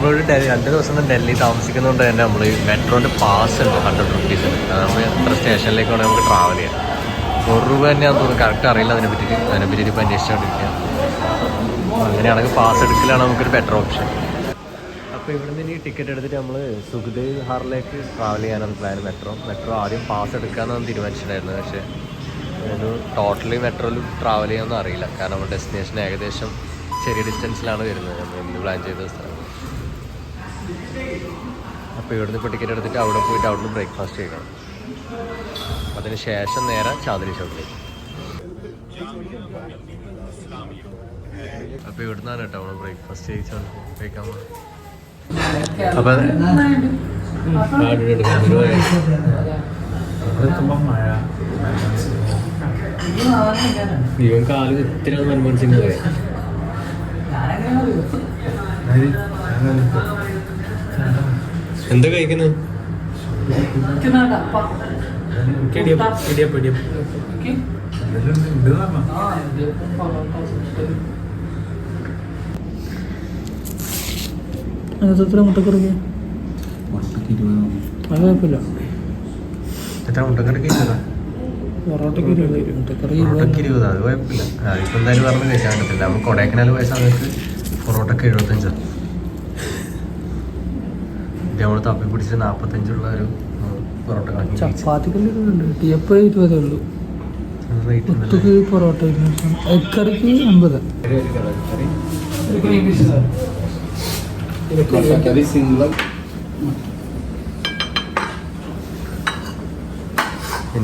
നമ്മളിവിടെ 2 ദിവസം ഡൽഹി താമസിക്കുന്നതുകൊണ്ട് തന്നെ നമ്മൾ മെട്രോൻ്റെ പാസ് ഉണ്ട് 100 rupees. നമ്മൾ എത്ര സ്റ്റേഷനിലേക്ക് വേണമെങ്കിൽ നമുക്ക് ട്രാവൽ ചെയ്യാം. 100 രൂപ തന്നെയാണെന്ന് തോന്നുന്നു, കറക്റ്റ് അറിയില്ല അതിനെപ്പറ്റി ഇപ്പോൾ അന്വേഷിച്ചുകൊണ്ടിരിക്കുക. അങ്ങനെയാണെങ്കിൽ പാസ് എടുക്കലാണ് നമുക്കൊരു ബെറ്റർ ഓപ്ഷൻ. അപ്പോൾ ഇവിടെ നിന്ന് ഇനി ടിക്കറ്റ് എടുത്തിട്ട് നമ്മൾ സുഖ്ദേവ് ഹാറിലേക്ക് ട്രാവൽ ചെയ്യാനാണ് പ്ലാൻ. മെട്രോ ആദ്യം പാസ് എടുക്കാമെന്നാണ് തീരുമാനിച്ചിട്ടുണ്ടായിരുന്നത്. പക്ഷേ ഒരു ടോട്ടലി മെട്രോയിൽ ട്രാവൽ ചെയ്യാമെന്ന് അറിയില്ല, കാരണം നമ്മുടെ ഡെസ്റ്റിനേഷൻ ഏകദേശം ചെറിയ ഡിസ്റ്റൻസിലാണ് വരുന്നത് നമ്മൾ ഇന്ന് പ്ലാൻ ചെയ്ത സ്ഥലം. അപ്പോൾ ഇവിടുന്ന് ഇപ്പോൾ ടിക്കറ്റ് എടുത്തിട്ട് അവിടെ പോയിട്ട് അവിടുന്ന് ബ്രേക്ക്ഫാസ്റ്റ് ചെയ്യണം. അതിന് ശേഷം നേരെ ചാന്ദിനി ചൗക്കിലേക്ക്. അപ്പോൾ ഇവിടുന്നാണ് കേട്ടോ നമ്മൾ ബ്രേക്ക്ഫാസ്റ്റ് കഴിക്കാൻ പോകുന്നത്. അപ്പം ഇവൻ കാല് ഇത്തിരി മൻമോഹൻ സിംഗ് പറയാം. എന്താ കഴിക്കുന്നത്? എത്ര മുട്ടക്കറിക്ക്? അത് കുഴപ്പമില്ല. എത്ര മുട്ടക്കറിക്ക്? പൊറോട്ടയ്ക്ക് 20. മുട്ടക്കറി 20. അത് കുഴപ്പമില്ല. അതിപ്പോൾ എന്തായാലും പറഞ്ഞ് കഴിക്കാൻ പറ്റത്തില്ല. നമ്മൾ കൊടൈക്കനാൽ പോയ സമയത്ത് പൊറോട്ടയ്ക്ക് 75. ഇത് നമ്മൾ തപ്പി പിടിച്ച് 45 ഒരു പൊറോട്ട കളി. ചപ്പാത്തിക്ക് 20 ഉള്ളൂ. ഉച്ചക്ക് പൊറോട്ട എഗ് കറിക്ക് 50.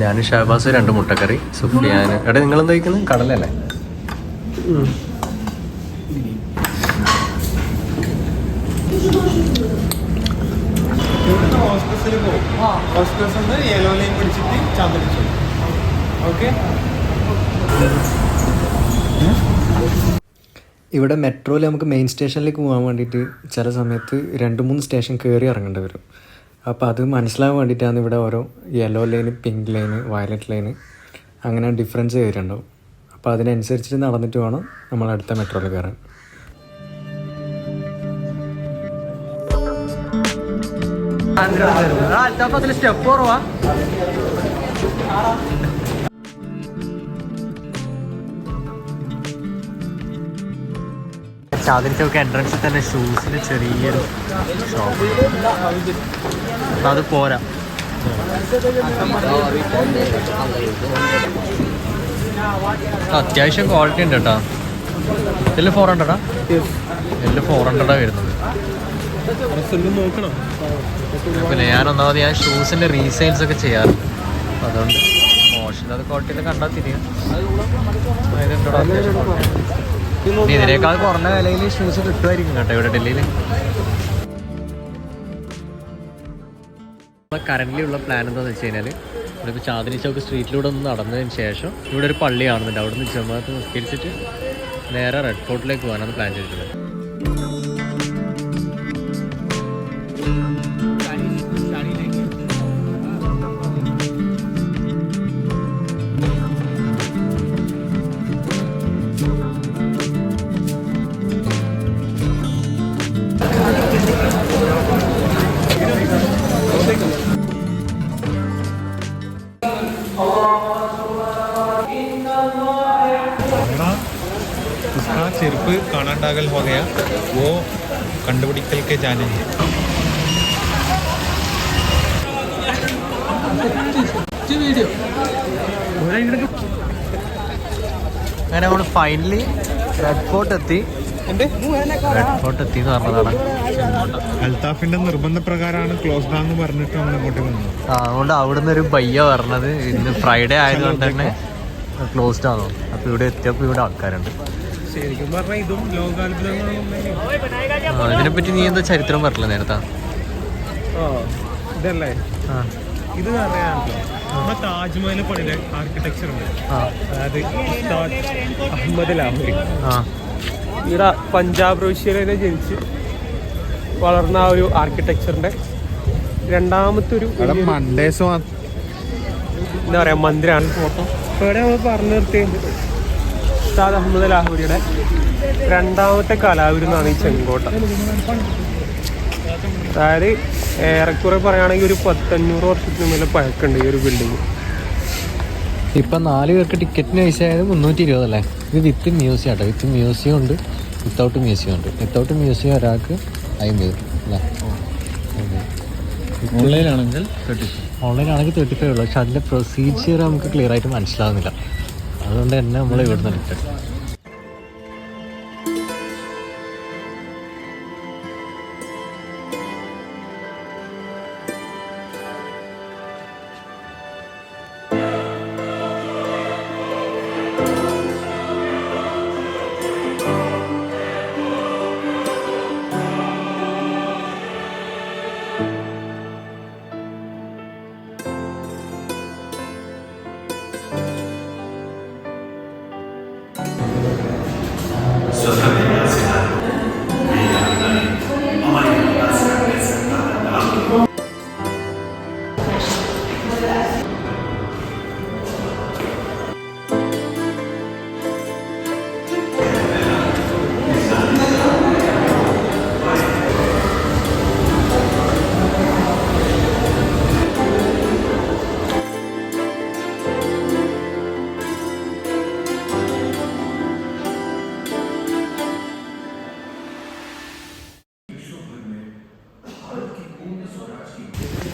ഞാൻ ഷഹബാസ് 2 മുട്ടക്കറി, സുഫിയാൻ. എടാ നിങ്ങളെന്താ കഴിക്കുന്നത്? കടലല്ലേ? ഇവിടെ മെട്രോയിൽ നമുക്ക് മെയിൻ സ്റ്റേഷനിലേക്ക് പോകാൻ വേണ്ടിയിട്ട് ചില സമയത്ത് 2-3 സ്റ്റേഷൻ കയറി ഇറങ്ങേണ്ടി വരും. അപ്പോൾ അത് മനസ്സിലാകാൻ വേണ്ടിയിട്ടാണ് ഇവിടെ ഓരോ yellow line, pink line, violet line അങ്ങനെ ഡിഫറൻസ് ചെയ്തിട്ടുണ്ടാവും. അപ്പോൾ അതിനനുസരിച്ചിട്ട് നടന്നിട്ട് വേണം നമ്മൾ അടുത്ത മെട്രോയിൽ കയറാൻ. സ്റ്റെപ്പ് കുറവാ. ചാന്ദിനി ചൗക്ക് എൻട്രൻസിൽ തന്നെ ഷൂസിന് ചെറിയൊരു ഷോപ്പ്. അത് പോരാ, അത്യാവശ്യം ക്വാളിറ്റി ഉണ്ട് കേട്ടോ. ഇതിൽ 400 ഇതിൽ 400 വരുന്നത്. പിന്നെ ഞാൻ ഷൂസിൻ്റെ റീസെയിൽസ് ഒക്കെ ചെയ്യാറുണ്ട്. അതുകൊണ്ട് മോശം ക്വാളിറ്റിയിൽ കണ്ടാൽ തിരിയാം. ഇതിനേക്കാൾ കുറഞ്ഞ വിലയിൽ ഷൂസ് കിട്ടുമായിരിക്കും കേട്ടോ ഇവിടെ ഡൽഹിയിൽ. കറൻ്റ്ലി ഉള്ള പ്ലാൻ എന്താണെന്ന് വെച്ച് കഴിഞ്ഞാൽ നമ്മളിപ്പോൾ ചാന്ദിനി ചൗക്ക് സ്ട്രീറ്റിലൂടെ ഒന്ന് നടന്നതിന് ശേഷം ഇവിടെ ഒരു പള്ളി കാണുന്നുണ്ട്. അവിടെ നിന്ന് ജമാഅത്ത് നിസ്കരിച്ചിട്ട് നേരെ റെഡ് ഫോർട്ടിലേക്ക് പോകാനാണ് പ്ലാൻ ചെയ്തിട്ടുള്ളത്. सिर्फ काना डागल हो गया, वो कंडुपिडिकल के जाने हैं. അങ്ങനെ നമ്മൾ ഫൈനലി റെഡ് ഫോർട്ട് എത്തി. റെഡ് ഫോർട്ട് എത്തി എന്ന് പറഞ്ഞതാണ്. അൽത്താഫിന്റെ നിർബന്ധപ്രകാരമാണ് ക്ലോസ്ഡ് ആണെന്ന് പറഞ്ഞിട്ട് നമ്മൾ ഇങ്ങോട്ട് വന്നത്. അതുകൊണ്ട് അവിടുന്ന് ഒരു ബയ്യ പറഞ്ഞത് ഇന്ന് ഫ്രൈഡേ ആയതുകൊണ്ട് തന്നെ ക്ലോസ്ഡ് ആണോ. അപ്പോൾ ഇവിടെ എത്തിയപ്പോൾ ഇവിടെ ആൾക്കാരുണ്ട്. ശരിക്കും പറഞ്ഞാൽ ഇതും ലോകാത്ഭുതങ്ങളാണ്. ഇതിനെപ്പറ്റി നീ എന്താ ചരിത്രം പറഞ്ഞില്ല നേരത്തെ? ഇതല്ലേ ഇത് അറിയാമല്ലോ, നമ്മുടെ താജ്മഹൽ പണിയുടെ ആർക്കിടെക്ചർ ഉണ്ട്. അതായത് അഹമ്മദ് ലാഹോരി ഇവിടെ പഞ്ചാബ് പ്രവിശ്യയിലെ ജനിച്ച് വളർന്ന ആ ഒരു ആർക്കിടെക്ചറിന്റെ രണ്ടാമത്തെ ഒരു എന്താ പറയാ മന്ദിരാണ്. ഫോട്ടോ ഇവിടെ നമ്മൾ പറഞ്ഞു നിർത്തിയത് ഉസ്താദ് അഹമ്മദ് ലാഹോരിയുടെ രണ്ടാമത്തെ കലാവിരുന്നാണ് ഈ ചെങ്കോട്ട. അതായത് ഏറെക്കുറെ പറയുകയാണെങ്കിൽ ഒരു 100-500 വർഷത്തിന് മേലെ പഴക്കമുണ്ട് ഈ ഒരു ബിൽഡിങ്. ഇപ്പം 4 പേർക്ക് ടിക്കറ്റിന് പൈസ ആയത് 320 അല്ലേ? ഇത് വിത്ത് മ്യൂസിയം ആട്ടോ. വിത്ത് മ്യൂസിയം ഉണ്ട്, വിത്തൗട്ട് മ്യൂസിയം ഉണ്ട്. വിത്തൗട്ട് മ്യൂസിയം ഒരാൾക്ക് 50 അല്ലേ? ഓൺലൈനാണെങ്കിൽ ഓൺലൈനാണെങ്കിൽ 35 ഉള്ളൂ. പക്ഷെ അതിൻ്റെ പ്രൊസീജിയർ നമുക്ക് ക്ലിയർ ആയിട്ട് മനസ്സിലാവുന്നില്ല. അതുകൊണ്ട് തന്നെ നമ്മൾ ഇവിടുന്ന് എടുത്തത്.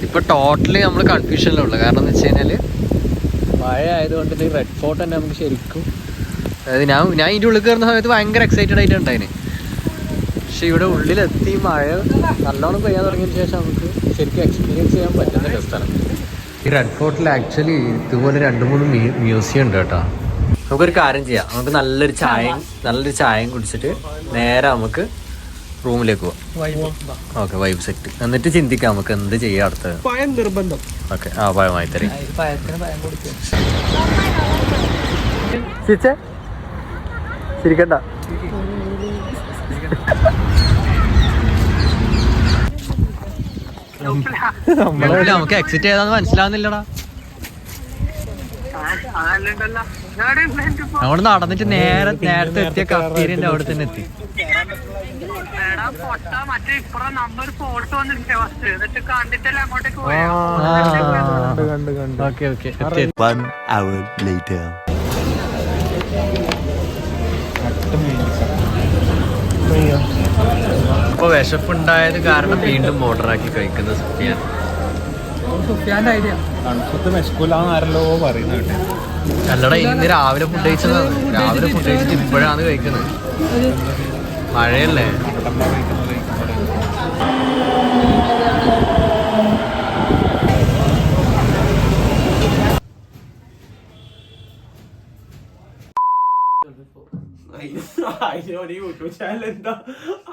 ഇപ്പോൾ ടോട്ടലി നമ്മൾ കൺഫ്യൂഷനിലുള്ളു. കാരണം എന്ന് വെച്ച് കഴിഞ്ഞാൽ മഴ ആയതുകൊണ്ട് ഈ റെഡ് ഫോർട്ട് തന്നെ നമുക്ക് ശരിക്കും, അതായത് ഞാൻ ഇതിൻ്റെ ഉള്ളിൽ കയറുന്ന സമയത്ത് ഭയങ്കര എക്സൈറ്റഡ് ആയിട്ടുണ്ടായിന്. പക്ഷെ ഇവിടെ ഉള്ളിലെത്തി മഴ നല്ലോണം പെയ്യാൻ തുടങ്ങിയതിന് ശേഷം നമുക്ക് ശരിക്കും എക്സ്പീരിയൻസ് ചെയ്യാൻ പറ്റുന്ന രസമാണ്. ഈ റെഡ് ഫോർട്ടിൽ ആക്ച്വലി ഇതുപോലെ 2-3 മ്യൂസിയം ഉണ്ട് കേട്ടോ. നമുക്കൊരു കാര്യം ചെയ്യാം, നമുക്ക് നല്ലൊരു ചായയും കുടിച്ചിട്ട് നേരെ നമുക്ക് റൂമിലേക്ക് പോവാം. Okay, vibe set. എന്നിട്ട് ചിന്തിക്കാം നമുക്ക് എന്ത് ചെയ്യാം അടുത്തത്. പഴം നിർബന്ധം. ഓക്കെ, ആ പഴമായി തരും. ചിരിക്കണ്ട. നമുക്ക് എക്സിറ്റ് ചെയ്താന്ന് മനസ്സിലാവുന്നില്ലടാ. അവിടെ നടന്നിട്ട് നേരത്തെ എത്തിയ കഫ്റ്റീരിയന്റെ അവിടെ തന്നെ എത്തി. ഇപ്പൊ വിശപ്പുണ്ടായത് കാരണം വീണ്ടും ഓർഡറാക്കി കഴിക്കുന്ന സുഫിയാന്റെ ഐഡിയ. തണുപ്പത്ത് വിശക്കൂലെന്ന് ആരല്ലോ പറയുന്നുണ്ട്. അല്ലടാ, ഇന്ന് രാവിലെ ഫുഡ് കഴിച്ചതാണ്. രാവിലെ ഫുഡ് കഴിച്ചിട്ട് ഇപ്പോഴാണ് കഴിക്കുന്നത്. മഴയല്ലേ? യൂട്യൂബ് ചാനൽ എന്താ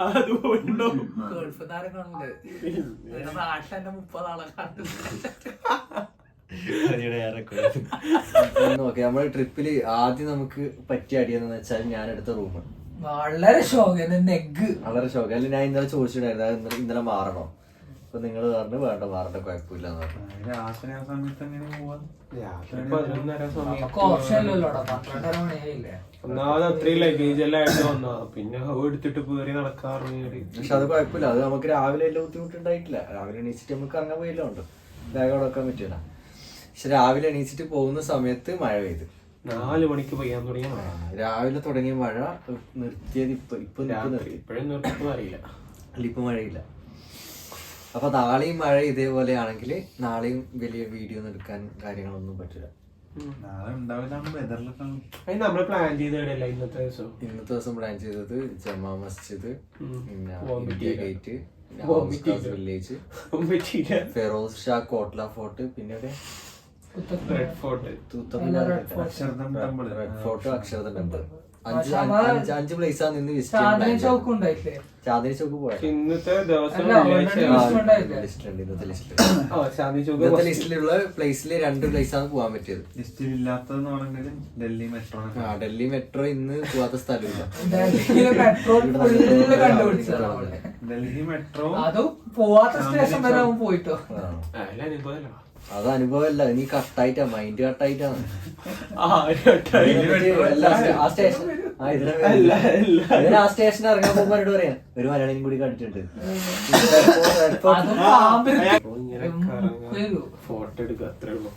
അതുകൊണ്ടോ ഗൾഫ് താരം കാണൂലേ? നാട്ടിൽ 30 ആളെ കണ്ടു. നമ്മളെ ട്രിപ്പില് ആദ്യം നമുക്ക് പറ്റിയ അടിയെന്ന് വെച്ചാൽ ഞാൻ എടുത്ത റൂം വളരെ ശോകം. നെഗ് വളരെ ശോകം. അല്ലെങ്കിൽ ഞാൻ ഇന്നലെ ചോദിച്ചിട്ടുണ്ടായിരുന്നു ഇന്നലെ മാറണോ? അപ്പൊ നിങ്ങൾ പറഞ്ഞു വേണ്ട, മാറേണ്ട കുഴപ്പമില്ല എന്ന് പറഞ്ഞു. ഒന്നാമത് അത്രയും ലഗേജ് എല്ലാം ആയിട്ട് വന്നാ പിന്നെ എടുത്തിട്ട് പേറി നടക്കാറുണ്ട്. പക്ഷെ അത് കുഴപ്പമില്ല. അത് നമുക്ക് രാവിലെ എല്ലാം ബുദ്ധിമുട്ടുണ്ടായിട്ടില്ല. രാവിലെ എണീച്ചിട്ട് നമുക്ക് ഇറങ്ങാൻ പോയില്ല, ഉണ്ട് ബാഗ് അവിടെ വെക്കാൻ പറ്റില്ല. പക്ഷെ രാവിലെ എണീച്ചിട്ട് പോകുന്ന സമയത്ത് മഴ പെയ്ത് 4 മണിക്ക് പെയ്യാൻ തുടങ്ങിയ മഴ. രാവിലെ തുടങ്ങിയ മഴ നിർത്തിയത് ഇപ്പോഴും അറിയില്ല. അല്ല, ഇപ്പൊ മഴയില്ല. അപ്പൊ നാളെയും മഴ ഇതേപോലെ ആണെങ്കിൽ നാളെയും വലിയ വീഡിയോ ഒന്നും എടുക്കാൻ കാര്യങ്ങളൊന്നും പറ്റില്ല. നമ്മള് പ്ലാൻ ചെയ്തല്ല ഇന്നത്തെ ദിവസം പ്ലാൻ ചെയ്തത് ജമാ മസ്ജിദ്, പിന്നെ India Gate, village, Feroz Shah Kotla Fort, പിന്നെ Red Fort, Red Fort, Akshardham Temple. 5 പ്ലേസാണ് നിന്ന് വിസിറ്റ് ചെയ്യാൻ. ചാന്ദിനി ചോക്ക് പോയത് ഇന്നത്തെ ദിവസം. ഇന്നത്തെ ലിസ്റ്റിലുള്ള പ്ലേസിൽ 2 പ്ലേസാണ് പോകാൻ പറ്റിയത്. ഡൽഹി മെട്രോ ഇന്ന് പോവാത്ത സ്ഥലമില്ല. ഡൽഹി മെട്രോ അത് പോവാത്ത സ്റ്റേഷൻ വരെ പോയിട്ടോ. അത് അനുഭവമല്ല, നീ കട്ടായിട്ടാ, മൈൻഡ് കട്ടായിട്ടാണ്. ആ സ്റ്റേഷൻ ഇറങ്ങാൻ പോകുമ്പോ പറയാം ഒരു മലയാളിയും കൂടി കണ്ടിട്ടുണ്ട്. ഫോട്ടോ എടുക്കുക അത്രേ ഉള്ളൂ.